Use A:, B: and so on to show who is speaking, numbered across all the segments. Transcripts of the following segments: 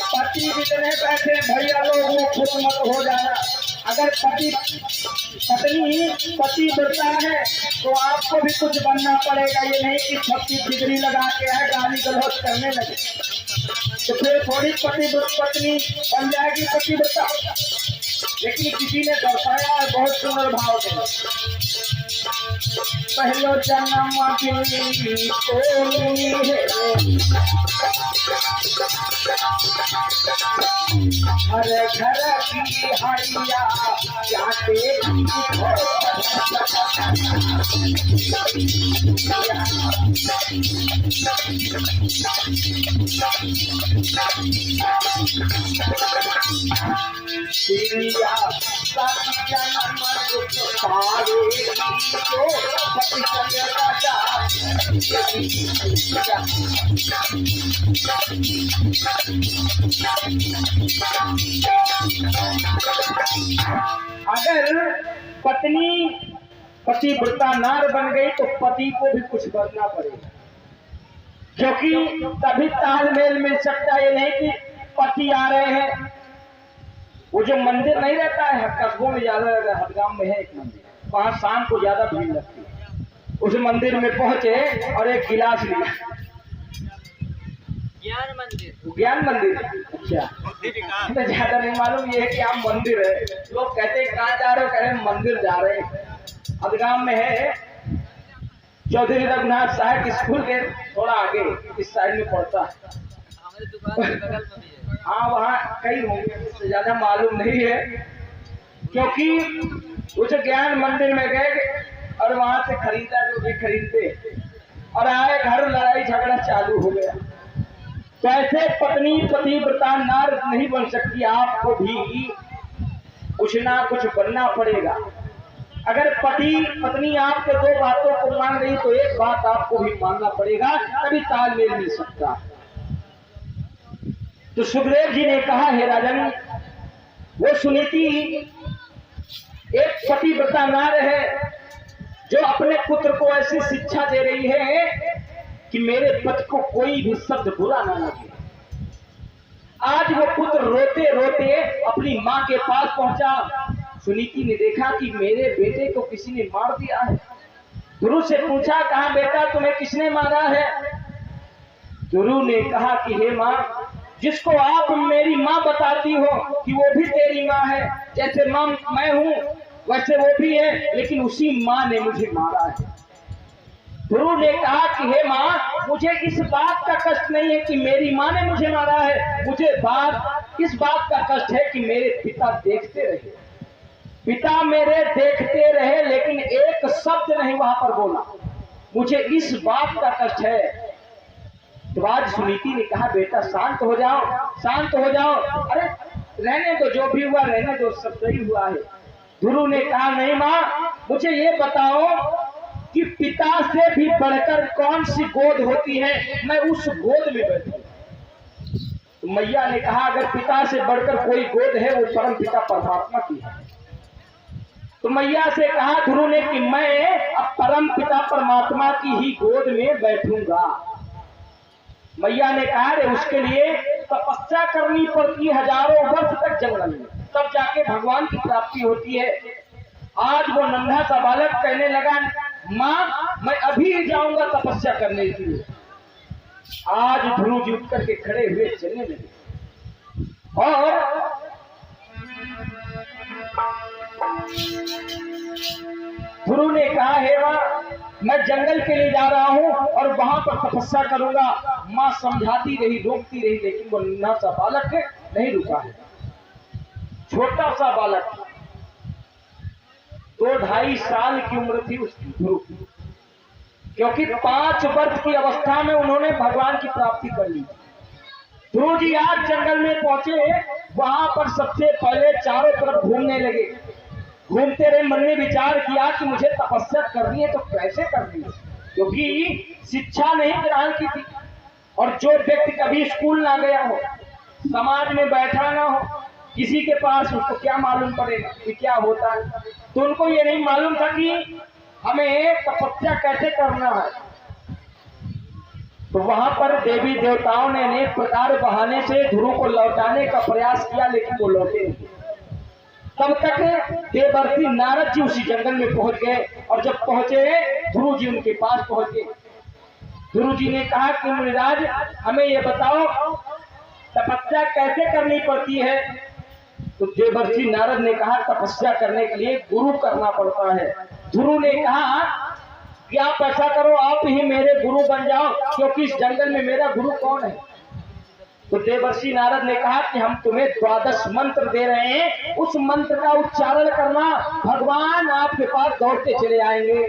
A: पति जितने बैठे भैया लोग वो खुश मत हो जाना। अगर पति बढ़ता है तो आपको भी कुछ बनना पड़ेगा। ये नहीं कि छत्ती डिग्री लगा के है गाली गलौज करने लगे तो फिर थोड़ी पत्नी बन जाएगी पतिव्रता। लेकिन किसी ने दर्शाया है बहुत सुंदर भाव में, पहलो जन्म हर घर की हरिया जाते अगर पत्नी पतिव्रता नार बन गई तो पति को भी कुछ करना पड़ेगा, क्योंकि तभी तालमेल मिल सकता है। ये नहीं कि पति आ रहे हैं, वो जो मंदिर नहीं रहता है कस्बों में ज्यादा, हरगाम में है एक मंदिर, वहां शाम को ज्यादा भीड़ लगती है। उस मंदिर में पहुंचे और एक गिलास लिया, ज्ञान मंदिर अच्छा तो ज्यादा नहीं मालूम, ये है कि आप मंदिर है। लोग कहते हैं कहाँ जा रहे हो, कह रहे मंदिर जा रहे हैं। हरगाम में है, चौधरी रघुनाथ साहब स्कूल के थोड़ा आगे इस साइड में पड़ता है। हाँ वहाँ कई होंगे, इससे ज्यादा मालूम नहीं है। क्योंकि उस ज्ञान मंदिर में गए और वहां से खरीदा जो भी खरीदते और आए घर, लड़ाई झगड़ा चालू हो गया। तो ऐसे पत्नी पतिव्रता नार नहीं बन सकती, आपको भी कुछ ना कुछ बनना पड़ेगा। अगर पत्नी आपके दो बातों को मान रही तो एक बात आपको भी मानना पड़ेगा, तभी तालमेल मिल सकता है। तो सुखदेव जी ने कहा, हे राजन, वो सुनीति एक पतिव्रता नार है जो अपने पुत्र को ऐसी शिक्षा दे रही है कि मेरे पति को कोई भी शब्द बुरा ना लगे। आज वो पुत्र रोते रोते अपनी माँ के पास पहुंचा। सुनीति ने देखा कि मेरे बेटे को किसी ने मार दिया है। गुरु से पूछा, कहा बेटा तुम्हें किसने मारा है? गुरु ने कहा कि हे माँ, जिसको आप मेरी माँ बताती हो कि वो भी तेरी माँ है, जैसे माँ मैं हूँ वैसे वो भी है, लेकिन उसी माँ ने मुझे मारा है। गुरु ने कहा कि हे माँ, मुझे इस बात का कष्ट नहीं है कि मेरी माँ ने मुझे मारा है, मुझे इस बात का कष्ट है कि मेरे पिता देखते रहे, पिता मेरे देखते रहे लेकिन एक शब्द नहीं वहां पर बोला, मुझे इस बात का कष्ट है। तो आज सुनीति ने कहा, बेटा शांत हो जाओ, शांत हो जाओ, अरे रहने दो, जो भी हुआ रहने दो, सब सही हुआ है। गुरु ने कहा, नहीं माँ, मुझे ये बताओ कि पिता से भी बढ़कर कौन सी गोद होती है, मैं उस गोद में बैठूं। तो मैया ने कहा, अगर पिता से बढ़कर कोई गोद है वो परम पिता परमात्मा की है। तो मैया से कहा गुरु ने कि मैं अब परम पिता परमात्मा की ही गोद में बैठूंगा। मैया ने कहा, रे उसके लिए तपस्या करनी पड़ती है, हजारों वर्ष तक जंगल में, तब जाके भगवान की प्राप्ति होती है। आज वो नन्हा सा बालक कहने लगा, माँ मैं अभी ही जाऊंगा तपस्या करने के लिए। आज ध्रुव जी उठ करके खड़े हुए चलने लगे और गुरु ने कहा, हे माँ, मैं जंगल के लिए जा रहा हूँ और वहां पर तपस्या करूंगा। माँ समझाती रही, रोकती रही, लेकिन वो नन्हा सा बालक नहीं रुका है। छोटा सा बालक, 2-2.5 साल की उम्र थी उसकी, गुरु की, क्योंकि 5 वर्ष की अवस्था में उन्होंने भगवान की प्राप्ति कर ली। गुरु जी आज जंगल में पहुंचे, वहां पर सबसे पहले चारों तरफ घूमने लगे। घूमते रहे, मन में विचार किया कि मुझे तपस्या करनी है तो कैसे करनी है, क्योंकि शिक्षा नहीं ग्रहण की थी। और जो व्यक्ति कभी स्कूल ना गया हो, समाज में बैठा ना हो, किसी के पास, उसको क्या मालूम पड़ेगा कि क्या होता है। तो उनको ये नहीं मालूम था कि हमें तपस्या कैसे करना है। तो वहां पर देवी देवताओं ने अनेक प्रकार बहाने से ध्रुव को लौटाने का प्रयास किया, लेकिन वो लौटे नहीं। तब तक देवर्षि नारद जी उसी जंगल में पहुंच गए, और जब पहुंचे ध्रुव जी उनके पास पहुंच गए। ध्रुव जी ने कहा कि मुनिराज, हमें ये बताओ तपस्या कैसे करनी पड़ती है। तो देवर्षि नारद ने कहा, तपस्या करने के लिए गुरु करना पड़ता है। ध्रुव ने कहा कि आप ऐसा करो, आप ही मेरे गुरु बन जाओ, क्योंकि इस जंगल में मेरा गुरु कौन है। तो देवर्षि नारद ने कहा कि हम तुम्हें 12 मंत्र दे रहे हैं, उस मंत्र का उच्चारण करना, भगवान आपके पास दौड़ते चले आएंगे।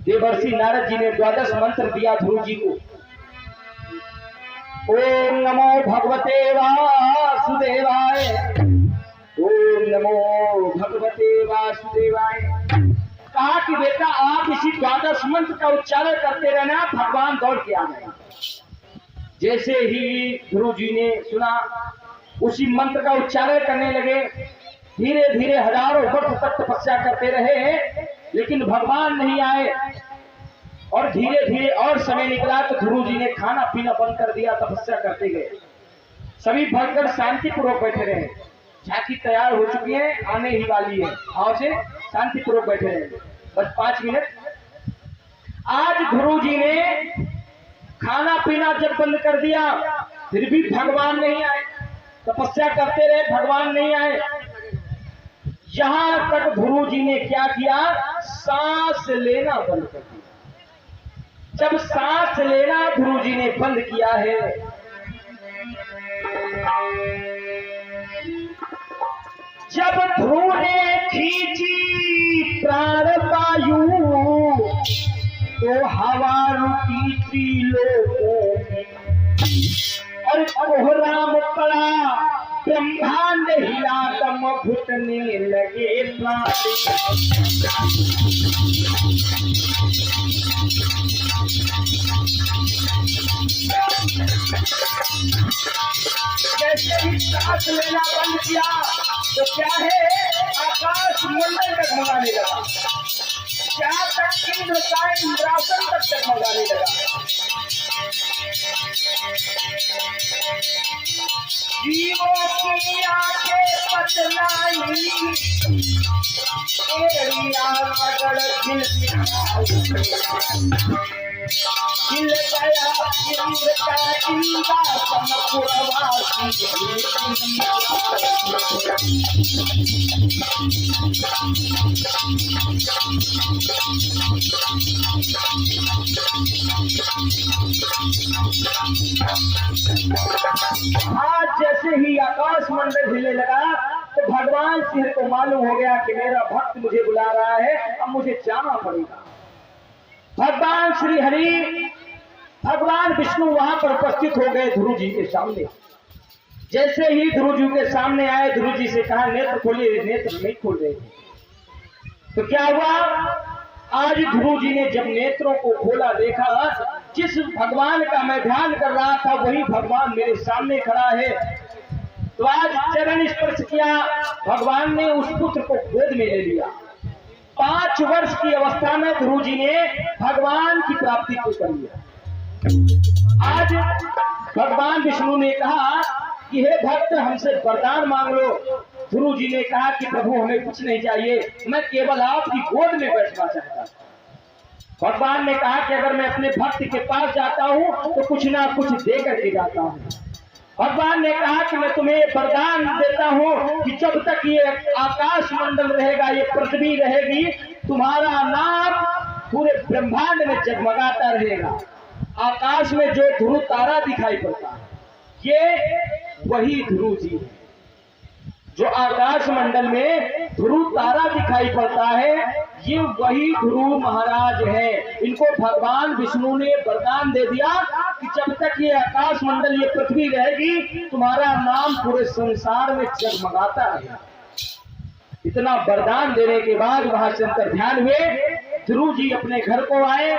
A: देवर्षि नारद जी ने 12 मंत्र दिया ध्रुव जी को। ओम नमो भगवते वासुदेवाय, ओम नमो भगवते वासुदेवाय। कहा कि बेटा आप इसी 12 मंत्र का उच्चारण करते रहना, भगवान दौड़ के आ गए। जैसे ही ध्रुव जी ने सुना, उसी मंत्र का उच्चारण करने लगे। धीरे धीरे हजारों वर्ष तक तपस्या करते रहे, लेकिन भगवान नहीं आए। और धीरे धीरे और समय निकला तो ध्रुव जी ने खाना पीना बंद कर दिया, तपस्या करते गए। सभी भक्तगण शांतिपूर्वक बैठे रहे। झांकी तैयार हो चुकी है, आने ही वाली है, आओ से शांतिपूर्वक बैठे रहे, बस 5 मिनट। आज ध्रुव जी ने खाना पीना जब बंद कर दिया, फिर भी भगवान नहीं आए। तपस्या करते रहे, भगवान नहीं आए। यहां तक ध्रुव जी ने क्या किया, सांस लेना बंद कर दिया। जब सांस लेना ध्रुव जी ने बंद किया है, जब ध्रुव ने खींची प्राणवायु, तो हवा रुकी त्रिलोकों में, और कोहराम पड़ा, ब्रह्मांड हिला, दम घुटने लगे प्राण। जैसे ही सांस लेना बंद किया तो क्या है, आकाश मंडल डगमगाने लगा। जहां तक इंद्र का इंद्रासन तक डगमगाने लगा। जीवों की आंखें पतलाई, एरिया मगर दिल हिल गया इंद्र का इंद्रासन पुरवासी। आज जैसे ही आकाश मंडल हिले लगा तो भगवान सिंह को मालूम हो गया कि मेरा भक्त मुझे बुला रहा है, अब मुझे जाना पड़ेगा। भगवान श्री हरि, भगवान विष्णु वहां पर उपस्थित हो गए ध्रुव जी के सामने। जैसे ही ध्रुव जी के सामने आए, ध्रुव जी से कहा नेत्र खोलिए, नेत्र नहीं खोल रहे। तो क्या हुआ, आज ध्रुव जी ने जब नेत्रों को खोला, देखा जिस भगवान का मैं ध्यान कर रहा था वही भगवान मेरे सामने खड़ा है। तो आज चरण स्पर्श किया, भगवान ने उस पुत्र को गोद में ले लिया। 5 वर्ष की अवस्था में ध्रुव जी ने भगवान की प्राप्ति को कर लिया। आज भगवान विष्णु ने कहा कि हे भक्त हमसे वरदान मांग लो। ध्रुव जी ने कहा कि प्रभु हमें कुछ नहीं चाहिए, मैं केवल आपकी गोद में बैठना चाहता हूं। भगवान ने कहा कि अगर मैं अपने भक्त के पास जाता हूं तो कुछ ना कुछ दे करके जाता हूं। भगवान ने कहा कि मैं तुम्हें वरदान देता हूं कि जब तक ये आकाश मंडल रहेगा, ये पृथ्वी रहेगी, तुम्हारा नाम पूरे ब्रह्मांड में जगमगाता रहेगा। आकाश में जो ध्रुव तारा दिखाई पड़ता है, ये वही ध्रुव जी है। जो आकाश मंडल में ध्रुव तारा दिखाई पड़ता है, ये वही ध्रुव महाराज है। इनको भगवान विष्णु ने वरदान दे दिया कि जब तक ये आकाश मंडल, ये पृथ्वी रहेगी, तुम्हारा नाम पूरे संसार में जगमगाता रहेगा। इतना वरदान देने के बाद वहां से अंतर ध्यान हुए, ध्रुव जी अपने घर को आए।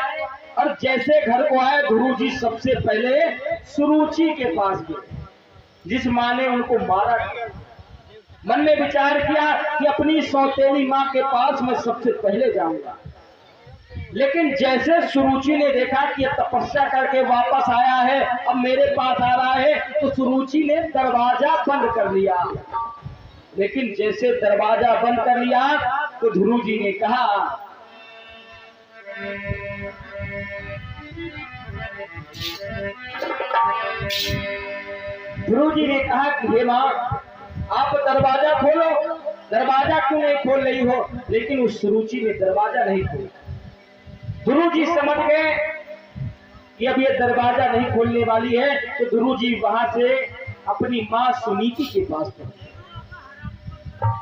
A: और जैसे घर को आए, ध्रुव जी सबसे पहले सुरुचि के पास गए, जिस माँ ने उनको मारा। मन में विचार किया कि अपनी सौतेली माँ के पास मैं सबसे पहले जाऊंगा। लेकिन जैसे सुरुचि ने देखा कि तपस्या करके वापस आया है, अब मेरे पास आ रहा है, तो सुरुचि ने दरवाजा बंद कर लिया। लेकिन जैसे दरवाजा बंद कर लिया तो ध्रुव जी ने कहा, कि हे मां, आप दरवाजा खोलो। दरवाजा क्यों नहीं खोल रही हो? लेकिन उस सुरुचि ने दरवाजा नहीं खोला। ध्रुव जी समझ गए कि अब ये दरवाजा नहीं खोलने वाली है, तो ध्रुव जी वहां से अपनी मां सुनीति के पास पहुंचे।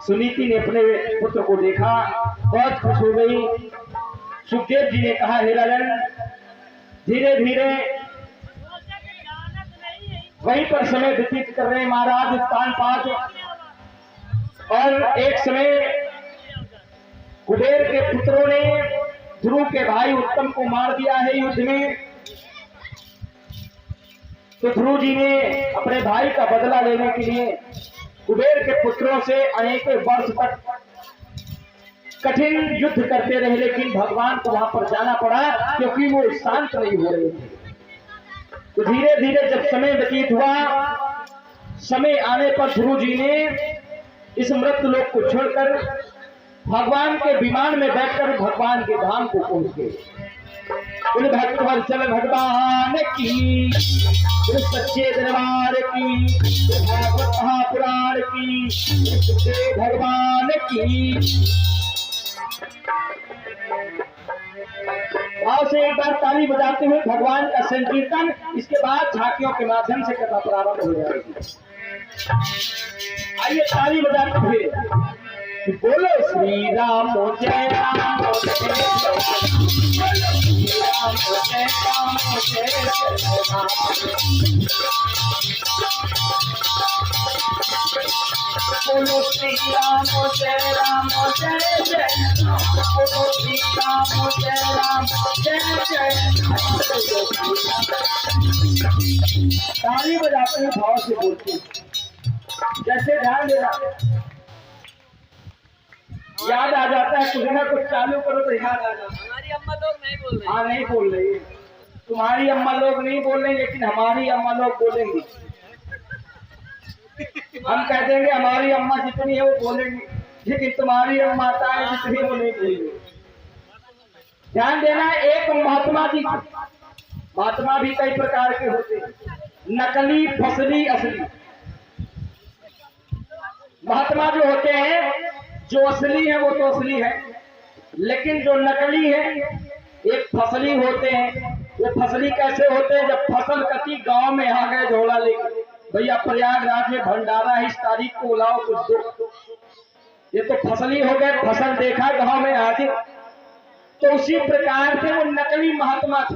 A: सुनीति ने अपने पुत्र को देखा, बहुत खुश हो गई। सुखदेव जी ने कहा, हे राजन, धीरे धीरे वहीं पर समय व्यतीत कर रहे हैं महाराज स्थान पाठ। और एक समय कुबेर के पुत्रों ने ध्रुव के भाई उत्तम को मार दिया है युद्ध में। तो ध्रुव जी ने अपने भाई का बदला लेने के लिए कुबेर के पुत्रों से अनेकों वर्ष तक कठिन युद्ध करते रहे, लेकिन भगवान को वहां पर जाना पड़ा क्योंकि वो शांत नहीं हो रहे थे। तो धीरे धीरे जब समय व्यतीत हुआ, समय आने पर ध्रुव जी ने इस मृत लोक को छोड़कर भगवान के विमान में बैठकर भगवान के धाम को पहुंच गए। भक्त वत्सल भगवान की, सच्चे दरबार की, भागवत महापुराण की, भगवान की। भाव से एक बार ताली बजाते हुए भगवान का संकीर्तन, इसके बाद झांकियों के माध्यम से कथा प्रारंभ हो जाएगी। आइए ताली बजाते हुए बोलो श्री राम जय राम जय राम जय राम जय राम। बोलो श्री राम जय राम जय जय राम। बोलो श्री राम जय राम जय जय राम। ताली बजाते हुए भाव से बोलते, जैसे ध्यान देना, याद आ जाता है, कुछ ना कुछ चालू करो तो याद आ जाता है।
B: हमारी अम्मा लोग नहीं बोल रही।
A: हाँ, नहीं बोल रही। तुम्हारी अम्मा लोग नहीं बोल रही, लेकिन हमारी अम्मा लोग बोलेंगी। हम कह देंगे हमारी अम्मा जितनी है वो बोलेंगी, लेकिन तुम्हारी अम्मा माताएं जितनी वो नहीं बोलेंगी। ध्यान देना, एक महात्मा जी, महात्मा भी कई प्रकार के होते हैं, नकली, फसली, असली। महात्मा जो होते हैं, जो असली है वो तो असली है, लेकिन जो नकली है, एक फसली होते हैं। वो फसली कैसे होते हैं? जब फसल कटी, गांव में आ गए झोला लेकर, भैया प्रयागराज में भंडारा है, इस तारीख को लाओ कुछ दो। ये तो फसली हो गए, फसल देखा गांव में आके। तो उसी प्रकार से वो नकली महात्मा थे,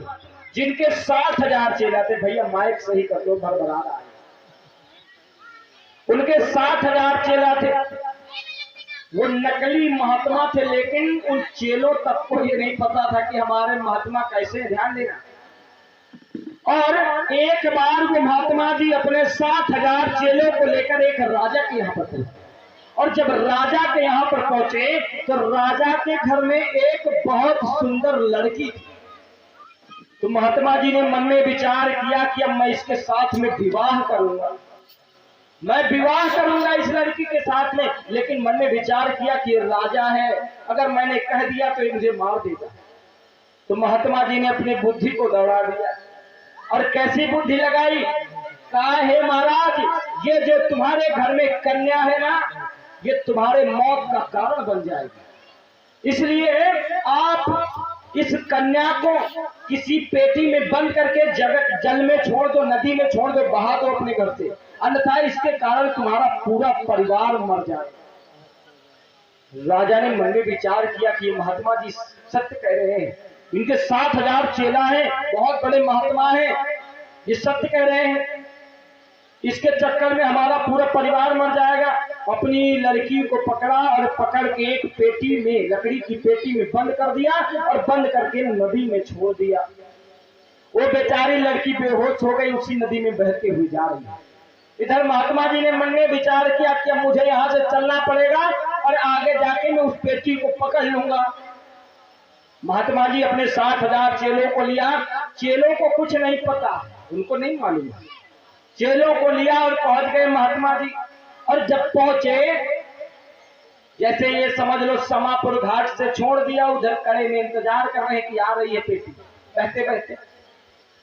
A: जिनके 60,000 चेला थे। भैया माइक सही कर दो, भरभरा रहा है। उनके 60,000 चेला थे, वो नकली महात्मा थे, लेकिन उन चेलों तक को ये नहीं पता था कि हमारे महात्मा कैसे। ध्यान देना। और एक बार वो महात्मा जी अपने 60,000 चेलों को लेकर एक राजा के यहाँ पर थे, और जब राजा के यहाँ पर पहुंचे तो राजा के घर में एक बहुत सुंदर लड़की थी। तो महात्मा जी ने मन में विचार किया कि अब मैं इसके साथ में विवाह करूंगा, मैं विवाह करूंगा इस लड़की के साथ में। लेकिन मन में विचार किया कि राजा है, अगर मैंने कह दिया तो ये मुझे मार देगा। तो महात्मा जी ने अपनी बुद्धि को दौड़ा दिया, और कैसी बुद्धि लगाई? कहा, हे महाराज, ये जो तुम्हारे घर में कन्या है ना, ये तुम्हारे मौत का कारण बन जाएगी। इसलिए आप इस कन्या को किसी पेटी में बंद करके जल में छोड़ दो, नदी में छोड़ दो, बहा दो अपने घर से, अन्यथा इसके कारण तुम्हारा पूरा परिवार मर जाए। राजा ने मन में विचार किया कि ये महात्मा जी सत्य कह रहे हैं, इनके 60,000 चेला हैं, बहुत बड़े महात्मा हैं, ये सत्य कह रहे हैं, इसके चक्कर में हमारा पूरा परिवार मर जाएगा। अपनी लड़की को पकड़ा और पकड़ के एक पेटी में, लकड़ी की पेटी में बंद कर दिया, और बंद करके नदी में छोड़ दिया। वो बेचारी लड़की बेहोश हो गई, उसी नदी में बहते हुए जा रही है। इधर महात्मा जी ने मन में विचार किया कि अब मुझे यहाँ से चलना पड़ेगा और आगे जाके मैं उस पेटी को पकड़ लूंगा। महात्मा जी अपने 60,000 चेलों को लिया। चेलों को कुछ नहीं पता, उनको नहीं मालूम। चेलों को लिया और पहुंच गए महात्मा जी। और जब पहुंचे, जैसे ये समझ लो समापुर घाट से छोड़ दिया, उधर कड़े में इंतजार कर रहे कि आ रही है पेटी बहते बहते।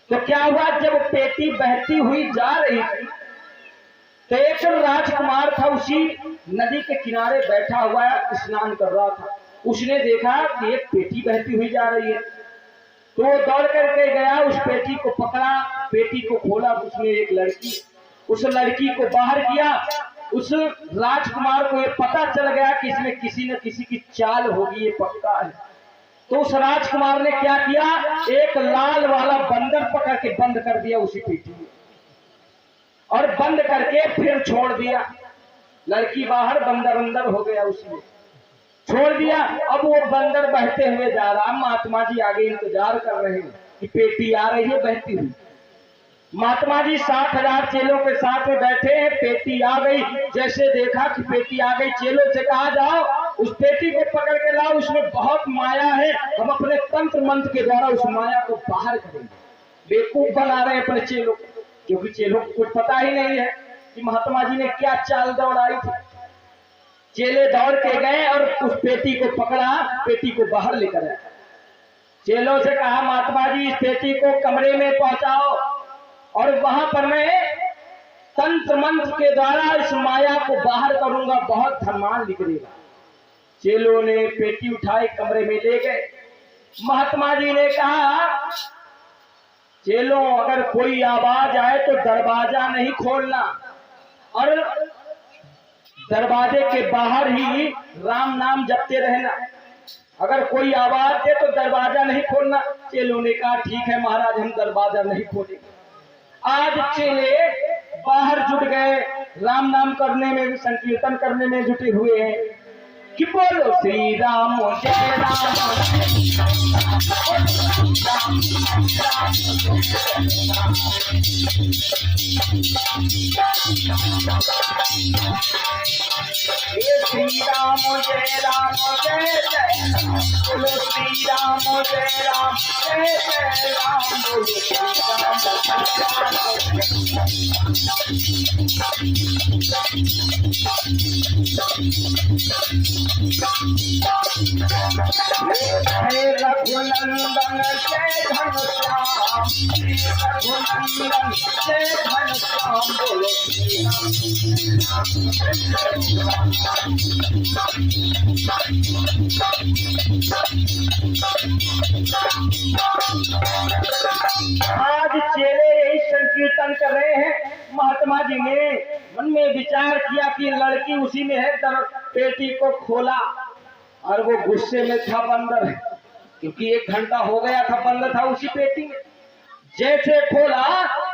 A: तो क्या हुआ, जब पेटी बहती हुई जा रही थी तो एक राजकुमार था, उसी नदी के किनारे बैठा हुआ स्नान कर रहा था। उसने देखा कि एक पेटी बहती हुई जा रही है, तो वो दौड़ करके गया, उस पेटी को पकड़ा, पेटी को खोला, उसमें एक लड़की, उस लड़की को बाहर किया। उस राजकुमार को ये पता चल गया कि इसमें किसी न किसी की चाल होगी, ये पक्का है। तो उस राजकुमार ने क्या किया, एक लाल वाला बंदर पकड़ के बंद कर दिया उसी पेटी में, और बंद करके फिर छोड़ दिया। लड़की बाहर, बंदर अंदर हो गया, उसमें छोड़ दिया। अब वो बंदर बहते हुए जा रहा। महात्मा जी आगे इंतजार कर रहे हैं कि पेटी आ रही है बहती हुई। महात्मा जी 60,000 चेलों के साथ में बैठे हैं, पेटी आ गई। जैसे देखा कि पेटी आ गई, चेलों से कहा जाओ उस पेटी को पकड़ के लाओ, उसमें बहुत माया है, हम अपने तंत्र मंत्र के द्वारा उस माया को बाहर करेंगे। बेवकूफ बना रहे हैं अपने चेलों को, क्योंकि चेलों को कुछ पता ही नहीं है कि महात्मा जी ने क्या चाल दौड़ाई थी। चेले दौड़ के गए और उस पेटी को पकड़ा, पेटी को बाहर लेकर आए। चेलों से कहा, महात्मा जी इस पेटी को कमरे में पहुंचाओ और वहां पर मैं तंत्र मंत्र के द्वारा इस माया को बाहर करूंगा, बहुत धमाल निकलेगा। चेलों ने पेटी उठाई, कमरे में ले गए। महात्मा जी ने कहा, चेलों अगर कोई आवाज आए तो दरवाजा नहीं खोलना, और दरवाजे के बाहर ही राम नाम जपते रहना। अगर कोई आवाज दे तो दरवाजा नहीं खोलना। चेलों ने कहा, ठीक है महाराज, हम दरवाजा नहीं खोलेंगे। आज चेले बाहर जुट गए, राम नाम करने में, संकीर्तन करने में जुटे हुए हैं कि बोलो श्री राम जय राम जय राम जय जय, बोलो श्री राम जय राम जय जय राम, बोलो श्री राम रघुनंदन जय घनश्याम, रघुनंदन जय घनश्याम, बोलो श्री आज चेले यही संकीर्तन कर रहे हैं। महात्मा जी ने मन में विचार किया कि लड़की उसी में है, पेटी को खोला और वो गुस्से में था बंदर, क्योंकि 1 घंटा हो गया था बंद था उसी पेटी में। जैसे खोला,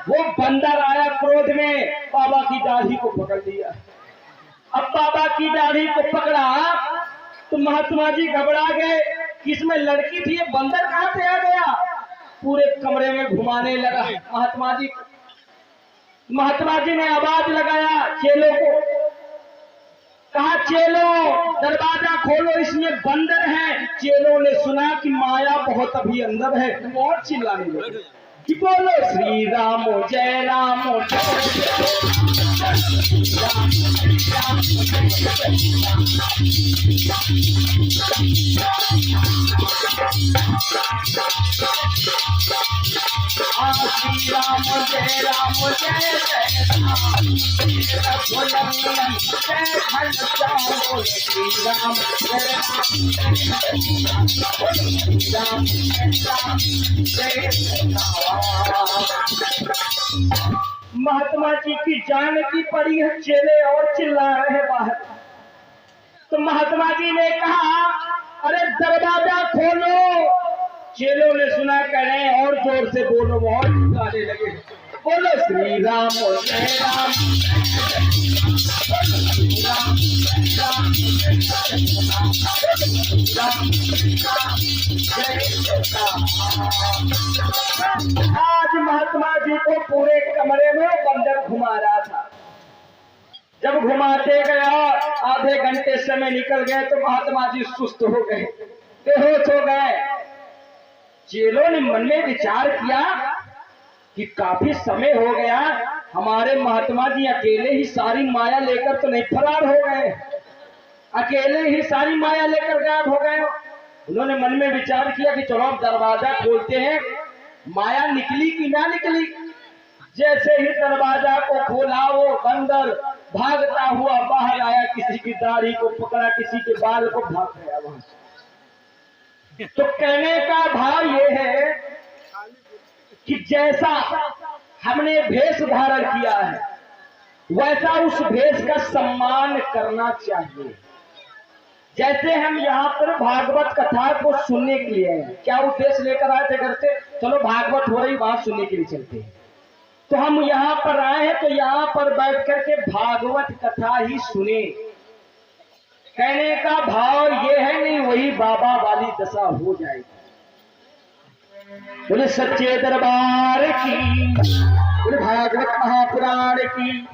A: वो बंदर आया क्रोध में, बाबा की दाढ़ी को पकड़ लिया। अब बाबा की दाढ़ी को पकड़ा तो महात्मा जी घबरा गए कि इसमें लड़की थी, ये बंदर कहां से आ गया। पूरे कमरे में घुमाने लगा महात्मा जी। महात्मा जी ने आवाज लगाया चेलों को, कहा, चेलों दरवाजा खोलो, इसमें बंदर है। चेलों ने सुना कि माया बहुत अभी अंदर है, वो और चिल्लाने लगे कि बोलो श्री राम जय राम श्री राम जय राम जय जय राम, रघुनंदन जय घनश्याम, बोलो श्री राम जय राम जय राम। महात्मा जी की जान की पड़ी है, चेले और चिल्ला रहे बाहर। तो महात्मा जी ने कहा, अरे दरवाजा खोलो। चेलों ने सुना, कह रहे और जोर से बोलो, और चिल्लाने लगे, बोलो श्री राम जय राम आज महात्मा जी को पूरे कमरे में बंदर घुमा रहा था। जब घुमाते गया, आधे घंटे समय निकल गए तो महात्मा जी सुस्त हो गए, बेहोश हो गए। चेलों ने मन में विचार किया कि काफी समय हो गया, हमारे महात्मा जी अकेले ही सारी माया लेकर तो नहीं फरार हो गए, अकेले ही सारी माया लेकर गायब हो गए। उन्होंने मन में विचार किया कि चलो अब दरवाजा खोलते हैं, माया निकली कि ना निकली। जैसे ही दरवाजा को खोला, वो बंदर भागता हुआ बाहर आया, किसी की दाढ़ी को पकड़ा, किसी के बाल को भाग गया वहां से। तो कहने का भाव ये है कि जैसा हमने भेष धारण किया है, वैसा उस भेष का सम्मान करना चाहिए। जैसे हम यहाँ पर भागवत कथा को सुनने के लिए हैं, क्या उद्देश्य लेकर आए थे घर से? चलो भागवत हो रही, वहां सुनने के लिए चलते हैं। तो हम यहाँ पर आए हैं तो यहाँ पर बैठ करके भागवत कथा ही सुने। कहने का भाव ये है, नहीं वही बाबा वाली दशा हो जाएगी। बोले सच्चे दरबार की, बोले भागवत महापुराण की।